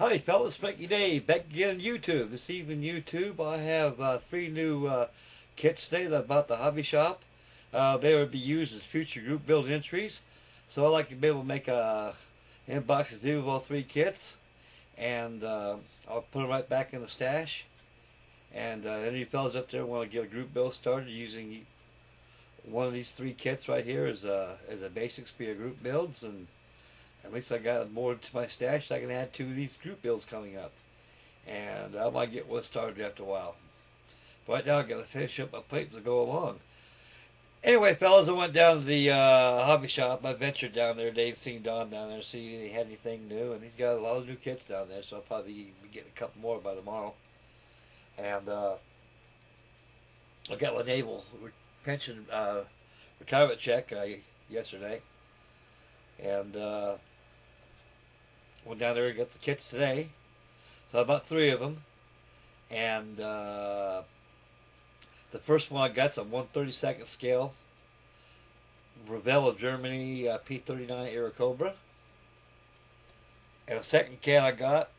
Howdy fellas, Frankie Dave, back again on YouTube. This evening YouTube, I have 3 new kits today that I bought at the hobby shop. They would be used as future group build entries. So I like to be able to make a inbox review of all 3 kits. And I'll put them right back in the stash. And any of you fellas up there want to get a group build started using one of these 3 kits right here as a basics for your group builds, and at least I got more to my stash. I can add 2 of these group builds coming up, and I might get one started after a while. But right now I got to finish up my plates to go along. Anyway, fellas, I went down to the hobby shop. I ventured down there. Dave seen Don down there, see if he had anything new, and he's got a lot of new kits down there. So I'll probably be getting a couple more by tomorrow. And I got my naval pension retirement check yesterday, and went down there and got the kits today. So I bought 3 of them, and the first one I got's a 1/32 scale Revell of Germany P39D Air Cobra, and the second kit I got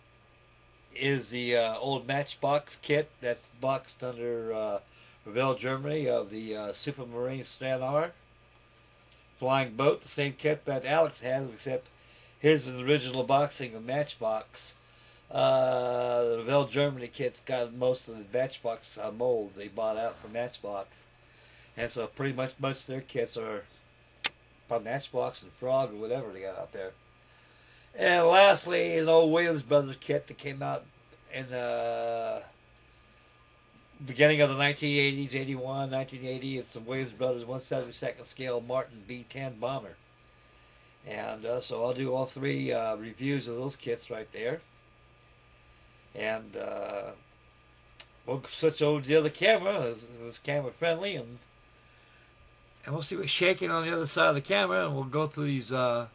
is the old Matchbox kit that's boxed under Revell Germany of the Supermarine Standard flying boat, the same kit that Alex has, except his is the original boxing of Matchbox. The Revell Germany kit's got most of the Matchbox mold they bought out from Matchbox, and so pretty much most of their kits are from Matchbox and Frog or whatever they got out there. And lastly, an old Williams Brothers kit that came out in the beginning of the 1980s, 81, 1980. It's some Williams Brothers 1/72 scale Martin B-10 bomber. And so I'll do all 3 reviews of those kits right there. And we'll switch over to the other camera. It was camera friendly, and we'll see what's shaking on the other side of the camera, and we'll go through these all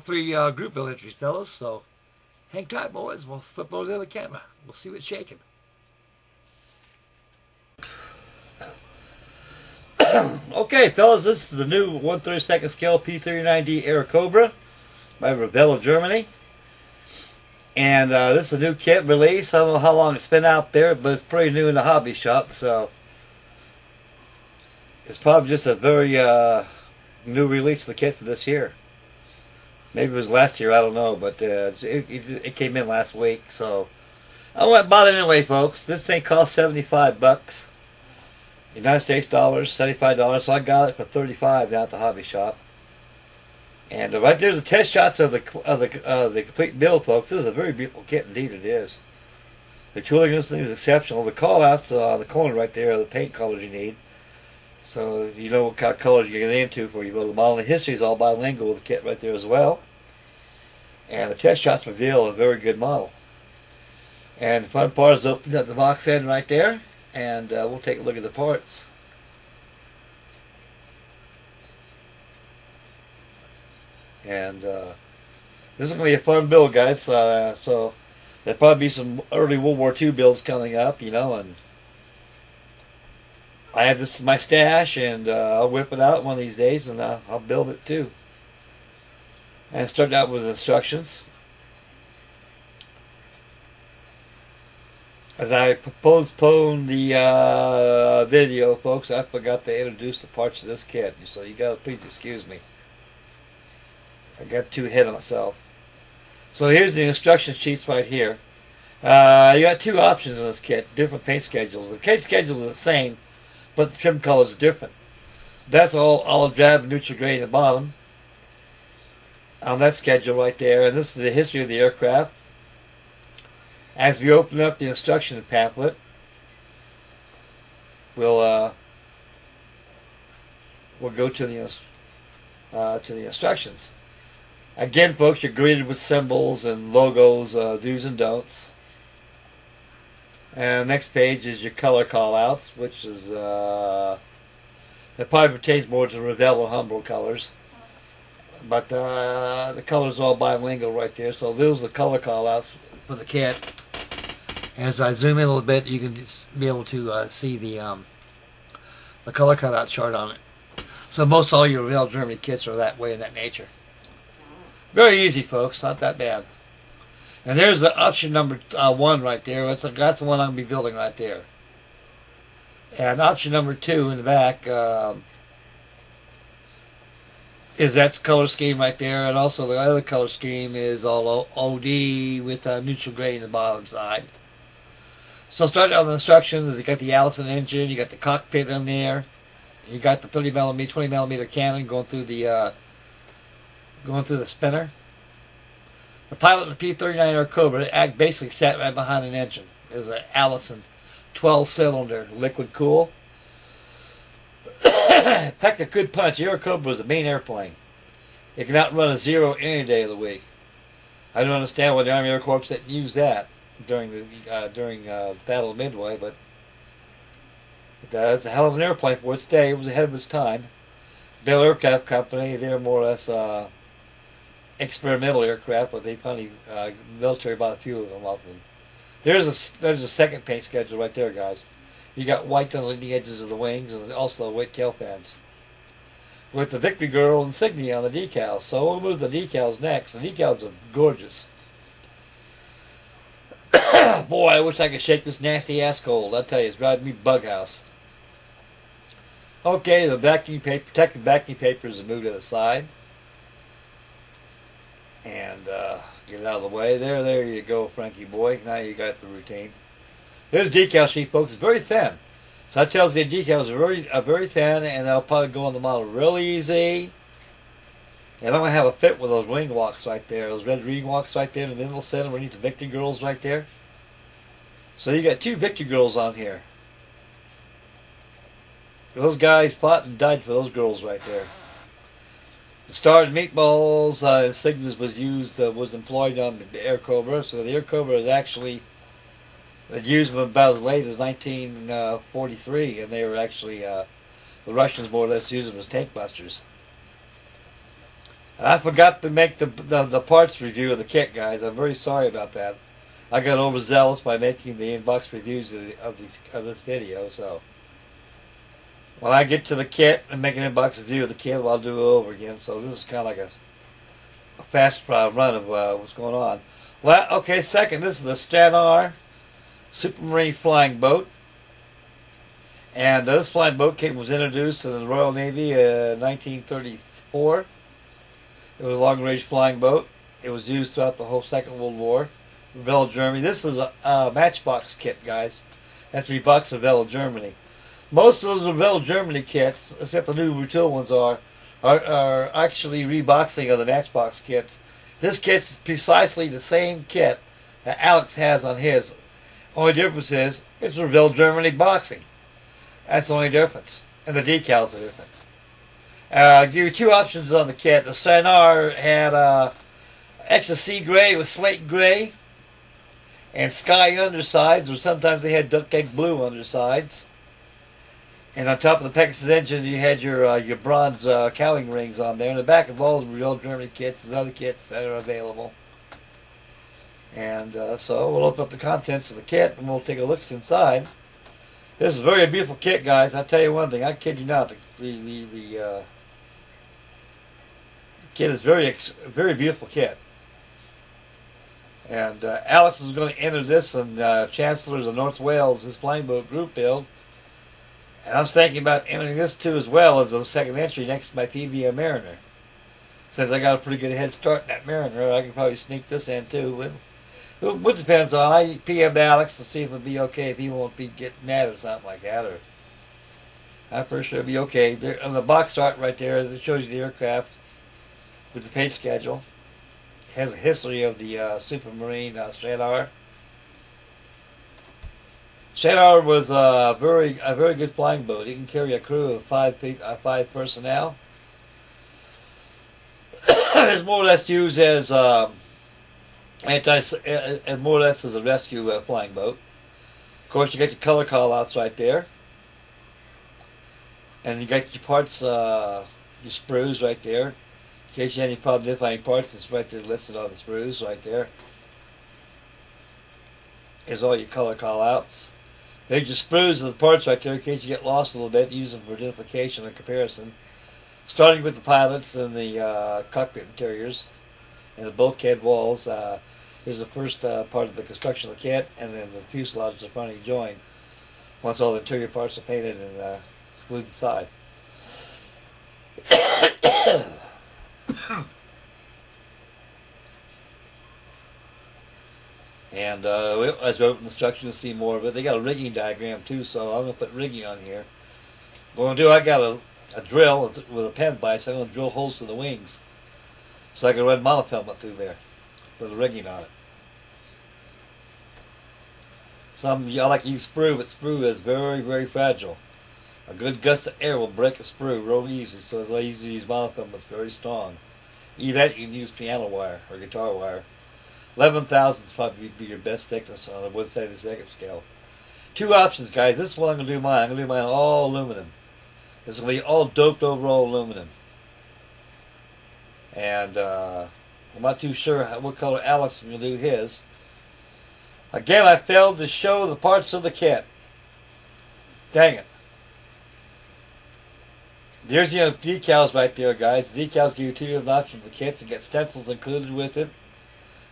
3 group build entries, fellas. So hang tight, boys. We'll flip over to the other camera. We'll see what's shaking. Okay, fellas, this is the new 1/32 scale P39D Air Cobra by Revell of Germany. And this is a new kit release. I don't know how long it's been out there, but it's pretty new in the hobby shop, so it's probably just a very new release of the kit for this year. Maybe it was last year, I don't know, but it came in last week, so I went and bought it anyway, folks. This thing cost $75. United States dollars, $75, so I got it for $35 down at the hobby shop. And right there's the test shots of the complete build, folks. This is a very beautiful kit indeed. It is. The tooling of this thing is exceptional. The call-outs on the corner right there are the paint colors you need, so you know what kind of colors you get into for your build. The model. The history is all bilingual with the kit right there as well. And the test shots reveal a very good model. And the fun part is opening up the box end right there. And we'll take a look at the parts. And this is going to be a fun build, guys. So there'll probably be some early World War II builds coming up, you know. And I have this in my stash, and I'll whip it out one of these days, and I'll build it too. And start out with instructions. As I postponed the video, folks, I forgot to introduce the parts of this kit, so you gotta please excuse me. I got too ahead of myself. So here's the instruction sheets right here. You got 2 options in this kit, different paint schedules. The paint schedule is the same, but the trim colors are different. That's all olive drab and neutral gray at the bottom on that schedule right there, and this is the history of the aircraft. As we open up the instruction pamphlet, we'll go to the instructions. Again, folks, you're greeted with symbols and logos, do's and don'ts. And the next page is your color callouts, which is that probably pertains more to Revell or Humbrol colors. But the colors are all bilingual right there, so those are the color callouts for the kit. As I zoom in a little bit, you can be able to see the color cutout chart on it. So most all your Revell Germany kits are that way in that nature. Very easy, folks. Not that bad. And there's the option number 1 right there. That's the one I'm going to be building right there. And option number 2 in the back is that color scheme right there. And also the other color scheme is all OD with neutral gray in the bottom side. So starting on the instructions, you got the Allison engine, you got the cockpit in there, you got the 30mm, 20mm cannon going through the spinner. The pilot of the P39D Air Cobra basically sat right behind an engine. It was an Allison 12-cylinder liquid cool. Packed a good punch. The Air Cobra was a main airplane. It can outrun a Zero any day of the week. I don't understand why the Army Air Corps didn't use that during the Battle of Midway, but it's a hell of an airplane for its day. It was ahead of its time. Bell Aircraft Company, they're more or less experimental aircraft, but they finally military bought a few of them off them. There's a second paint schedule right there, guys. You got white on the leading edges of the wings and also white tail fans. With the Victory Girl insignia on the decals. So we'll move the decals next. The decals are gorgeous. Boy, I wish I could shake this nasty ass cold. I tell you, it's driving me bug house. Okay, the protective backing papers are moved to the side. And get it out of the way. There you go, Frankie boy. Now you got the routine. There's the decal sheet, folks. It's very thin. So that tells you the decals are very thin, and they'll probably go on the model real easy. And I'm going to have a fit with those wing walks right there. Those red wing walks right there in the middle center underneath the Victory Girls right there. So you got 2 Victory Girls on here. Those guys fought and died for those girls right there. The Star and Meatballs insignia was employed on the Air Cobra. So the Air Cobra is actually used them about as late as 1943, and they were actually the Russians more or less used them as tank busters. I forgot to make the parts review of the kit, guys. I'm very sorry about that. I got overzealous by making the in-box reviews of this video. So when I get to the kit and make an in-box review of the kit, I'll do it over again. So this is kind of like a fast run of what's going on. Well, okay, second, this is the Stranar Supermarine flying boat. And this flying boat was introduced in the Royal Navy in 1934. It was a long-range flying boat. It was used throughout the whole Second World War. Revell, Germany. This is a Matchbox kit, guys. That's $3 Revell, Germany. Most of those Revell, Germany kits, except the new retool ones, are actually reboxing of the Matchbox kits. This kit's precisely the same kit that Alex has on his. Only difference is it's Revell, Germany boxing. That's the only difference. And the decals are different. I'll give you 2 options on the kit. The Stranar had extra sea gray with slate gray and sky undersides, or sometimes they had duck egg blue undersides. And on top of the Pegasus engine, you had your bronze cowling rings on there. In the back of all the real Germany kits, there's other kits that are available. And so we'll open up the contents of the kit and we'll take a look inside. This is a very beautiful kit, guys. I'll tell you one thing. I kid you not. The kit is very beautiful kit. And Alex is going to enter this in Chancellors of North Wales, his flying boat group build. And I was thinking about entering this too as well as a second entry next to my PVM Mariner. Since I got a pretty good head start in that Mariner, I can probably sneak this in too. It depends on. I PM'd Alex to see if it'd be okay, if he won't be getting mad or something like that. Or I'm pretty sure it'll be okay. There, on the box art right there, it shows you the aircraft with the paint schedule. It has a history of the Supermarine Stranar. Stranar was a very good flying boat. He can carry a crew of 5 personnel. It's more or less used as more or less as a rescue flying boat. Of course, you got your color call-outs right there, and you got your parts, your sprues right there. In case you have any problem identifying parts, it's right there listed on the sprues right there. Here's all your color call-outs. There's your sprues of the parts right there in case you get lost a little bit. Use them for identification and comparison. Starting with the pilots and the cockpit interiors and the bulkhead walls. Here's the first part of the construction of the kit, and then the fuselage is the front you join. Once all the interior parts are painted and glued inside. And as we open the instructions, you'll see more of it. They got a rigging diagram too, so I'm going to put rigging on here. What I'm going to do, I got a drill with a pen vise. I'm going to drill holes through the wings so I can run monofilament through there with the rigging on it. I like to use sprue, but sprue is very, very fragile. A good gust of air will break a sprue real easy, so it's easy to use monofilament. It's very strong. Either that, you can use piano wire or guitar wire. 11,000 is probably be your best thickness on a 1/72 scale. Two options, guys. This one I'm going to do mine. I'm going to do mine all aluminum. This will be all doped over all aluminum. And I'm not too sure what color Alex is going to do his. Again, I failed to show the parts of the kit. Dang it. There's your decals right there, guys. The decals give you two different options of the kits. You get stencils included with it.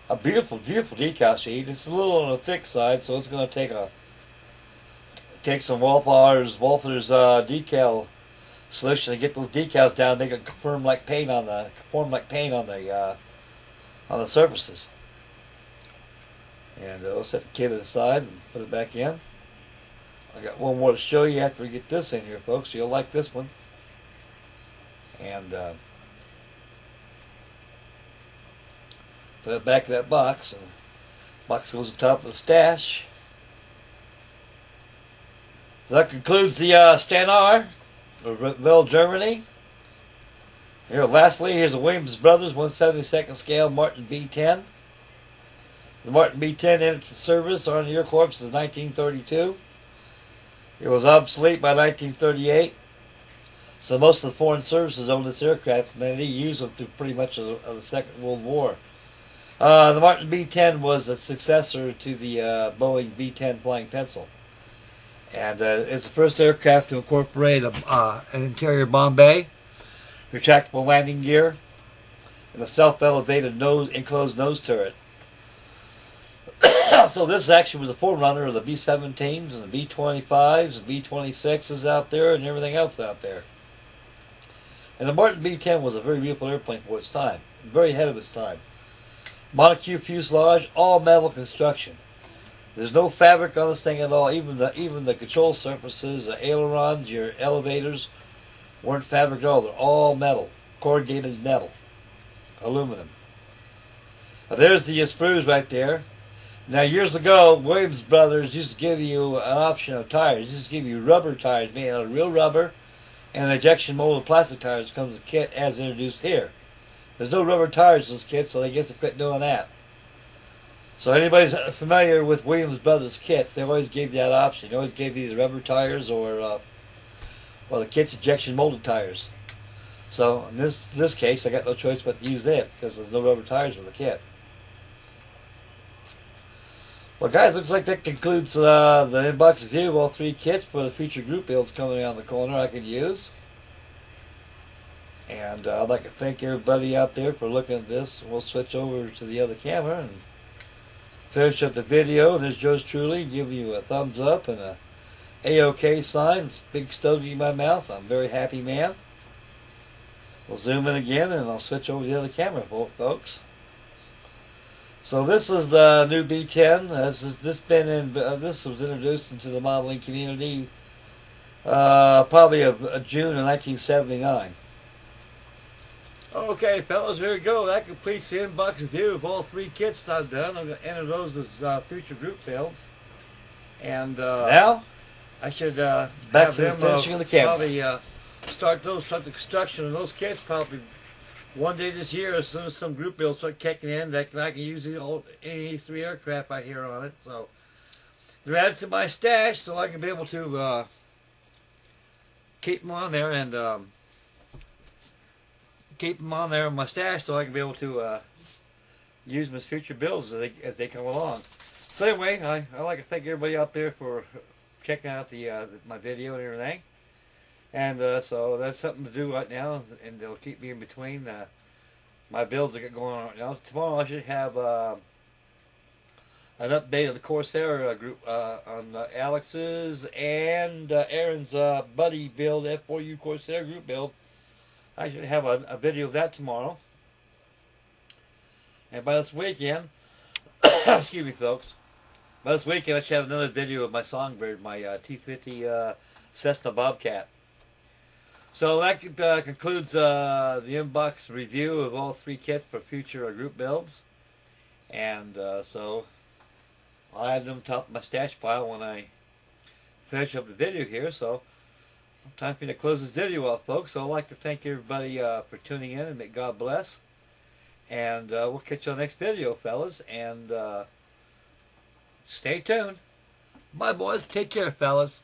A beautiful, beautiful decal sheet. It's a little on the thick side, so it's going to take some Walther's decal solution to get those decals down. They can form like paint on the surfaces. And we'll set the kit aside and put it back in. I got one more to show you after we get this in here, folks. You'll like this one. And put it back in that box, and the box goes on top of the stash. So that concludes the Stanar of Revell, Germany. Here, lastly, here's a Williams Brothers 1/72 scale Martin B-10. The Martin B-10 entered service on the Air Corps in 1932. It was obsolete by 1938. So most of the foreign services owned this aircraft, and they used them through pretty much of the Second World War. The Martin B-10 was a successor to the Boeing B-10 Flying Pencil. And it's the first aircraft to incorporate an interior bomb bay, retractable landing gear, and a self-elevated enclosed nose turret. So this actually was a forerunner of the B-17s and the B-25s, the B-26s out there, and everything else out there. And the Martin B-10 was a very beautiful airplane for its time, very ahead of its time. Monocue fuselage, all metal construction. There's no fabric on this thing at all. Even the control surfaces, the ailerons, your elevators weren't fabric at all. They're all metal, corrugated metal, aluminum. Now there's the sprues right there. Now years ago, Williams Brothers used to give you an option of tires. They used to give you rubber tires made out of real rubber, and injection molded plastic tires comes with the kit as introduced here. There's no rubber tires in this kit, so I guess they quit doing that. So anybody's familiar with Williams Brothers kits, they always gave you that option. They always gave you either rubber tires or the kit's injection molded tires. So in this case, I got no choice but to use that because there's no rubber tires with the kit. Well, guys, looks like that concludes the inbox review of all three kits for the future group builds coming around the corner I can use. And I'd like to thank everybody out there for looking at this. We'll switch over to the other camera and finish up the video. There's yours truly, give you a thumbs up and a A-OK sign. It's a big stogie in my mouth. I'm a very happy man. We'll zoom in again and I'll switch over to the other camera, folks. So this is the new B-10. This was introduced into the modeling community probably of June of 1979. Okay, fellas, here we go. That completes the inbox review of all three kits I've done. I'm going to enter those as future group builds. And now I should back to the finishing of the camera. Probably start the construction of those kits probably one day this year, as soon as some group builds start kicking in, that I can use any three aircraft I hear on it. So they're added to my stash, so I can be able to keep them on there and keep them on there in my stash, so I can be able to use them as future builds as they come along. So anyway, I like to thank everybody out there for checking out my video and everything. And so that's something to do right now, and it'll keep me in between my builds that get going on right now. Tomorrow I should have an update of the Corsair group on Alex's and Aaron's buddy build, F4U Corsair group build. I should have a video of that tomorrow. And by this weekend, excuse me, folks. By this weekend, I should have another video of my Songbird, my T50 Cessna Bobcat. So that concludes the inbox review of all three kits for future group builds. And so I'll add them to top of my stash pile when I finish up the video here. So time for me to close this video off, folks. So I'd like to thank everybody for tuning in, and may God bless. And we'll catch you on the next video, fellas. And stay tuned. Bye, boys. Take care, fellas.